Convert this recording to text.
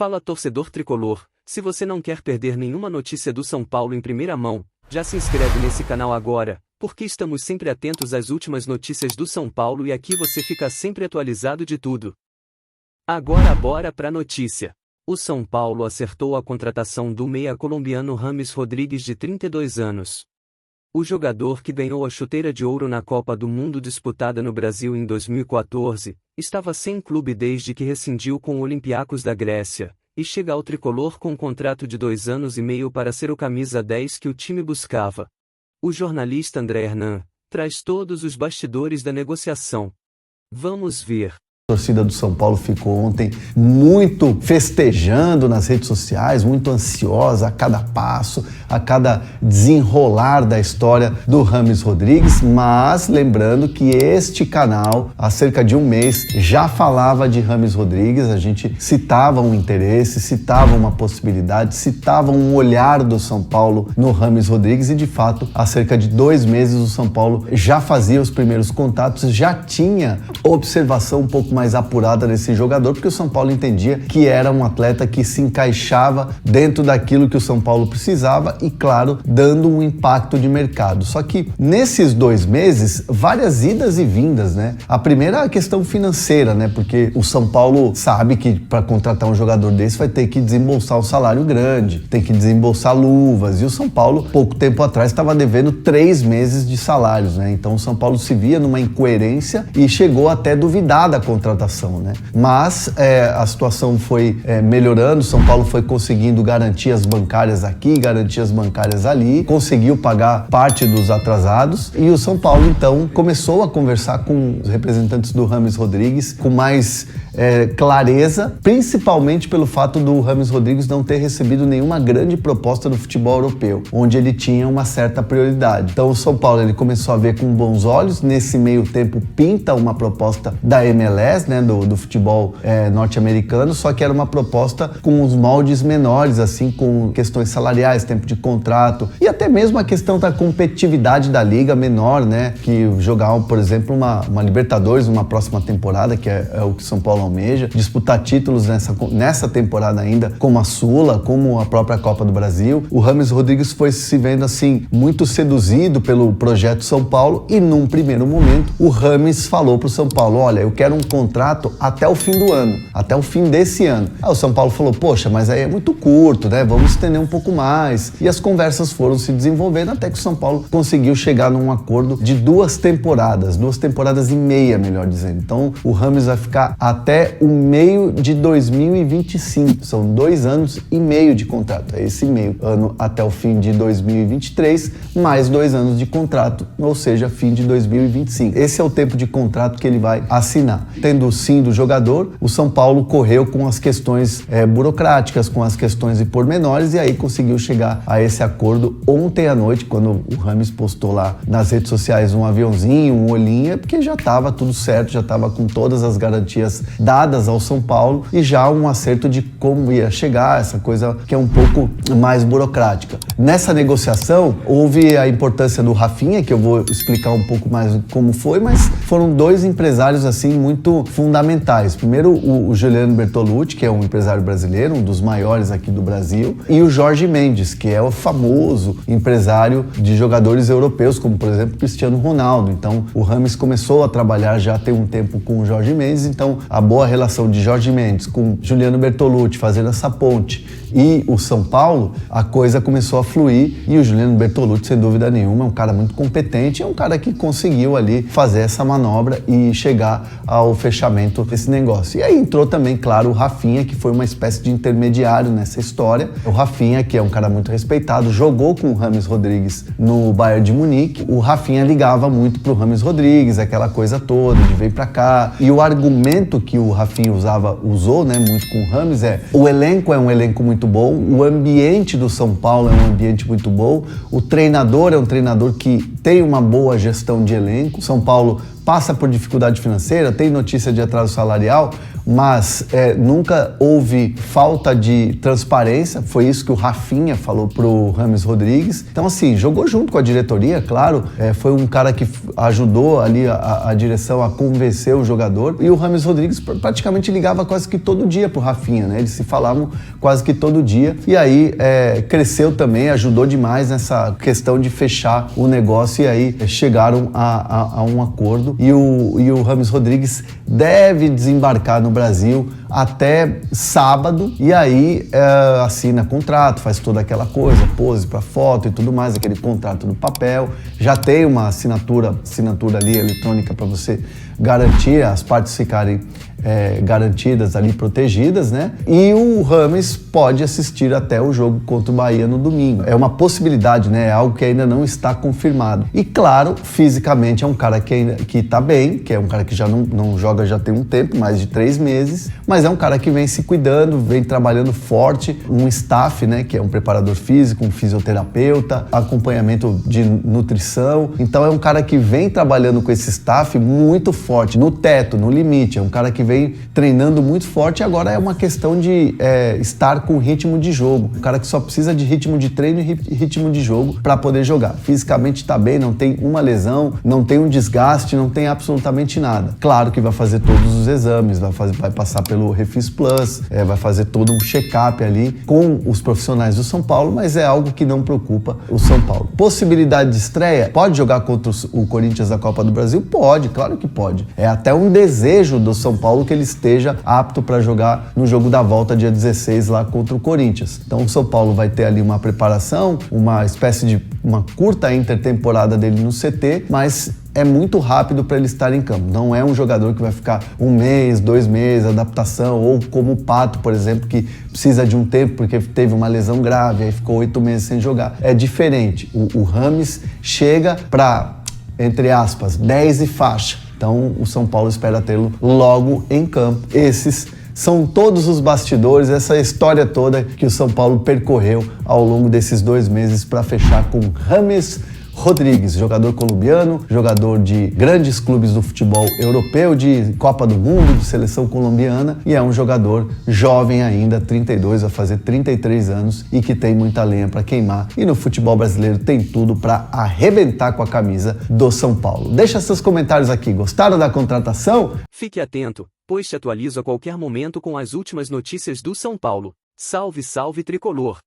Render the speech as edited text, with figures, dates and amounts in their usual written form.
Fala torcedor tricolor, se você não quer perder nenhuma notícia do São Paulo em primeira mão, já se inscreve nesse canal agora, porque estamos sempre atentos às últimas notícias do São Paulo e aqui você fica sempre atualizado de tudo. Agora bora pra notícia. O São Paulo acertou a contratação do meia colombiano James Rodrigues de 32 anos. O jogador que ganhou a chuteira de ouro na Copa do Mundo disputada no Brasil em 2014, estava sem clube desde que rescindiu com o Olympiacos da Grécia, e chega ao tricolor com um contrato de 2 anos e meio para ser o camisa 10 que o time buscava. O jornalista André Hernan traz todos os bastidores da negociação. Vamos ver. A torcida do São Paulo ficou ontem muito festejando nas redes sociais, muito ansiosa a cada passo, a cada desenrolar da história do James Rodrigues, mas lembrando que este canal, há cerca de um mês, já falava de James Rodrigues, a gente citava um interesse, citava uma possibilidade, citava um olhar do São Paulo no James Rodrigues e, de fato, há cerca de 2 meses o São Paulo já fazia os primeiros contatos, já tinha observação um pouco mais apurada nesse jogador, porque o São Paulo entendia que era um atleta que se encaixava dentro daquilo que o São Paulo precisava e, claro, dando um impacto de mercado. Só que nesses 2 meses, várias idas e vindas, né? A primeira é a questão financeira, né? Porque o São Paulo sabe que para contratar um jogador desse vai ter que desembolsar um salário grande, tem que desembolsar luvas, e o São Paulo, pouco tempo atrás, estava devendo 3 meses de salários, né? Então o São Paulo se via numa incoerência e chegou até a duvidar da contratação, né? Mas a situação foi melhorando, São Paulo foi conseguindo garantias bancárias aqui, garantias bancárias ali, conseguiu pagar parte dos atrasados e o São Paulo então começou a conversar com os representantes do James Rodrigues com mais clareza, principalmente pelo fato do James Rodrigues não ter recebido nenhuma grande proposta do futebol europeu, onde ele tinha uma certa prioridade. Então o São Paulo ele começou a ver com bons olhos, nesse meio tempo pinta uma proposta da MLS, né, do futebol norte-americano, só que era uma proposta com os moldes menores, assim, com questões salariais, tempo de contrato e até mesmo a questão da competitividade da liga menor, né, que jogar, por exemplo, uma Libertadores numa próxima temporada, que é o que São Paulo almeja, disputar títulos nessa temporada ainda, como a Sula, como a própria Copa do Brasil. O James Rodrigues foi se vendo assim muito seduzido pelo projeto São Paulo e num primeiro momento o James falou pro São Paulo: olha, eu quero um contrato até o fim do ano, até o fim desse ano. Aí o São Paulo falou: poxa, mas aí é muito curto, né? Vamos estender um pouco mais. E as conversas foram se desenvolvendo até que o São Paulo conseguiu chegar num acordo de 2 temporadas e meia, melhor dizendo. Então o James vai ficar até o meio de 2025. São 2 anos e meio de contrato. É esse meio ano até o fim de 2023, mais 2 anos de contrato, ou seja, fim de 2025. Esse é o tempo de contrato que ele vai assinar. Tendo o sim do jogador, o São Paulo correu com as questões burocráticas, com as questões de pormenores, e aí conseguiu chegar a esse acordo ontem à noite, quando o James postou lá nas redes sociais um aviãozinho, um olhinho, porque já estava tudo certo, já estava com todas as garantias dadas ao São Paulo e já um acerto de como ia chegar, essa coisa que é um pouco mais burocrática. Nessa negociação, houve a importância do Rafinha, que eu vou explicar um pouco mais como foi, mas foram 2 empresários assim muito fundamentais. Primeiro, o Juliano Bertolucci, que é um empresário brasileiro, um dos maiores aqui do Brasil, e o Jorge Mendes, que é o famoso empresário de jogadores europeus, como por exemplo Cristiano Ronaldo. Então o James começou a trabalhar já tem um tempo com o Jorge Mendes, então a boa relação de Jorge Mendes com Juliano Bertolucci fazendo essa ponte e o São Paulo, a coisa começou a fluir e o Juliano Bertolucci, sem dúvida nenhuma, é um cara muito competente, é um cara que conseguiu ali fazer essa manobra e chegar ao fechamento desse negócio. E aí entrou também, claro, o Rafinha, que foi uma espécie de intermediário nessa história. O Rafinha, que é um cara muito respeitado, jogou com o James Rodrigues no Bayern de Munique. O Rafinha ligava muito pro James Rodrigues, aquela coisa toda de vem pra cá. E o argumento que o Rafinha usou, né, muito com o James o elenco é um elenco muito bom, o ambiente do São Paulo é um ambiente muito bom, o treinador é um treinador que tem uma boa gestão de elenco. São Paulo passa por dificuldade financeira, tem notícia de atraso salarial, mas nunca houve falta de transparência. Foi isso que o Rafinha falou pro Rames Rodrigues. Então, assim, jogou junto com a diretoria, claro. Foi um cara que ajudou ali a direção a convencer o jogador. E o Rames Rodrigues praticamente ligava quase que todo dia pro Rafinha, né? Eles se falavam quase que todo dia. E aí cresceu também, ajudou demais nessa questão de fechar o negócio. E aí chegaram a um acordo. E o Rames Rodrigues deve desembarcar no Brasil até sábado, e aí assina contrato, faz toda aquela coisa, pose para foto e tudo mais, aquele contrato no papel, já tem uma assinatura ali eletrônica para você garantir as partes ficarem garantidas ali, protegidas, né? E o Rames pode assistir até o jogo contra o Bahia no domingo. É uma possibilidade, né? É algo que ainda não está confirmado. E claro, fisicamente é um cara que tá bem, que é um cara que já não joga já tem um tempo, mais de 3 meses, mas é um cara que vem se cuidando, vem trabalhando forte, um staff, né? Que é um preparador físico, um fisioterapeuta, acompanhamento de nutrição. Então é um cara que vem trabalhando com esse staff muito forte, no teto, no limite. É um cara que vem treinando muito forte, e agora é uma questão de estar com ritmo de jogo. Um cara que só precisa de ritmo de treino e ritmo de jogo para poder jogar. Fisicamente está bem, não tem uma lesão, não tem um desgaste, não tem absolutamente nada. Claro que vai fazer todos os exames, vai passar pelo Refis Plus, vai fazer todo um check-up ali com os profissionais do São Paulo, mas é algo que não preocupa o São Paulo. Possibilidade de estreia? Pode jogar contra o Corinthians da Copa do Brasil? Pode, claro que pode. É até um desejo do São Paulo que ele esteja apto para jogar no jogo da volta dia 16 lá contra o Corinthians. Então o São Paulo vai ter ali uma preparação, uma espécie de uma curta intertemporada dele no CT, mas é muito rápido para ele estar em campo. Não é um jogador que vai ficar 1 mês, 2 meses, adaptação, ou como o Pato, por exemplo, que precisa de um tempo porque teve uma lesão grave, aí ficou 8 meses sem jogar. É diferente. O Rames chega para, entre aspas, 10 e faixa. Então o São Paulo espera tê-lo logo em campo. Esses são todos os bastidores, essa história toda que o São Paulo percorreu ao longo desses 2 meses para fechar com Rames Rodrigues, jogador colombiano, jogador de grandes clubes do futebol europeu, de Copa do Mundo, de seleção colombiana, e é um jogador jovem ainda, 32, vai fazer 33 anos, e que tem muita lenha para queimar. E no futebol brasileiro tem tudo para arrebentar com a camisa do São Paulo. Deixa seus comentários aqui. Gostaram da contratação? Fique atento, pois te atualizo a qualquer momento com as últimas notícias do São Paulo. Salve, salve tricolor!